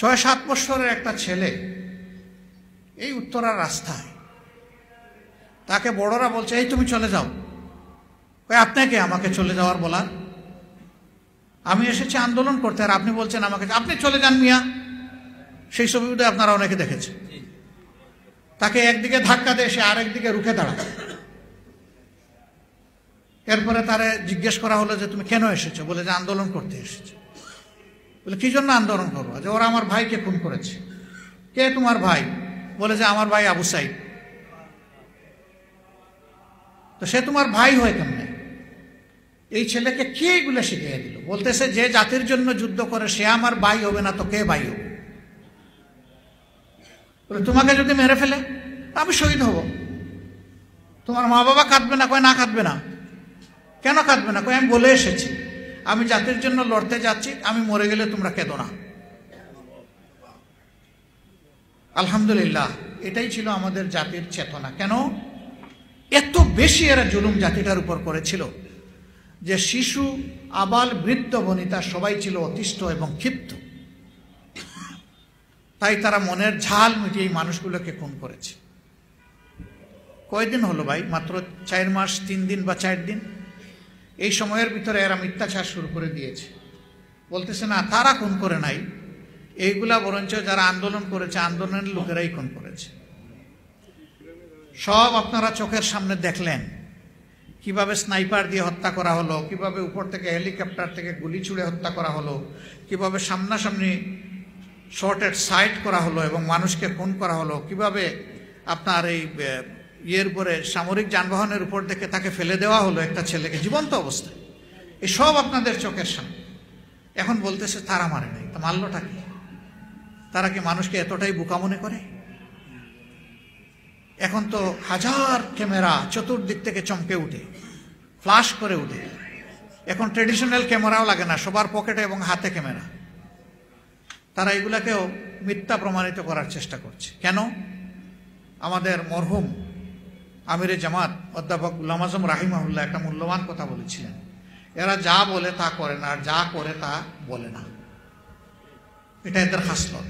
৬-৭ বছরের একটা ছেলে এই উত্তরার রাস্তায়, তাকে বড়রা বলছে, এই তুমি চলে যাও। আপনাকে আমাকে চলে যাওয়ার বলার? আমি এসেছি আন্দোলন করতে, আর আপনি বলছেন আমাকে আপনি চলে যান মিয়া। সেই ছবি বোধহয় আপনারা অনেকে দেখেছেন। তাকে একদিকে ধাক্কা দিয়ে সে আরেকদিকে রুখে দাঁড়ায়। এরপরে তারে জিজ্ঞেস করা হলো যে তুমি কেন এসেছো? বলে যে আন্দোলন করতে এসেছো। বলে কি জন্য আন্দোলন করবো? যে ওরা আমার ভাইকে খুন করেছে। কে তোমার ভাই? বলে যে আমার ভাই আবু সাইদ। তো সে তোমার ভাই হয় কেমনে? এই ছেলেকে কে এগুলো শিখিয়ে দিল? বলতেছে যে জাতির জন্য যুদ্ধ করে সে আমার ভাই হবে না তো কে ভাই হবে? বলে তোমাকে যদি মেরে ফেলে আমি শহীদ হব। তোমার মা বাবা কাঁদবে না? কয় না, কাঁদবে না। কেন কাঁদবে না? কয় আমি বলে এসেছি আমি জাতির জন্য লড়তে যাচ্ছি, আমি মরে গেলে তোমরা কেঁদো না। আলহামদুলিল্লাহ, এটাই ছিল আমাদের জাতির চেতনা। কেন এত বেশি এরা জুলুম জাতিটার উপর করেছিল যে শিশু, আবাল, বৃদ্ধ, বনিতা সবাই ছিল অতিষ্ঠ এবং ক্ষিপ্ত। তাই তারা মনের ঝাল মিটিয়ে মানুষগুলোকে খুন করেছে। কয়দিন হলো ভাই? মাত্র 4 মাস, 3 দিন বা 4 দিন। এই সময়ের ভিতরে এরা মিথ্যাচার শুরু করে দিয়েছে। বলতেছে না তারা খুন করে নাই, এইগুলা বরঞ্চ যারা আন্দোলন করেছে আন্দোলনের লোকেরাই খুন করেছে। সব আপনারা চোখের সামনে দেখলেন কিভাবে স্নাইপার দিয়ে হত্যা করা হলো, কিভাবে উপর থেকে হেলিকপ্টার থেকে গুলি ছুড়ে হত্যা করা হলো, কিভাবে সামনাসামনি শর্টেড সাইট করা হলো এবং মানুষকে খুন করা হলো, কিভাবে আপনার এই ইয়ের উপরে সামরিক যানবাহনের উপর থেকে তাকে ফেলে দেওয়া হলো একটা ছেলেকে জীবন্ত অবস্থায়। এই সব আপনাদের চোখের সামনে। এখন বলতেছে তারা মারে নাই, তা মারলোটা কি? তারা কি মানুষকে এতটাই বোকা মনে করে? এখন তো হাজার ক্যামেরা চতুর্দিক থেকে চমকে উঠে, ফ্লাশ করে উঠে। এখন ট্রেডিশনাল ক্যামেরাও লাগে না, সবার পকেটে এবং হাতে ক্যামেরা। তারা এগুলাকেও মিথ্যা প্রমাণিত করার চেষ্টা করছে। কেন? আমাদের মরহুম আমিরে জামাত অধ্যাপক গুলাম আজম রাহিমাহুল্লাহ একটা মূল্যবান কথা বলেছিলেন, এরা যা বলে তা করে না, আর যা করে তা বলে না। এটা এদের খাসলত।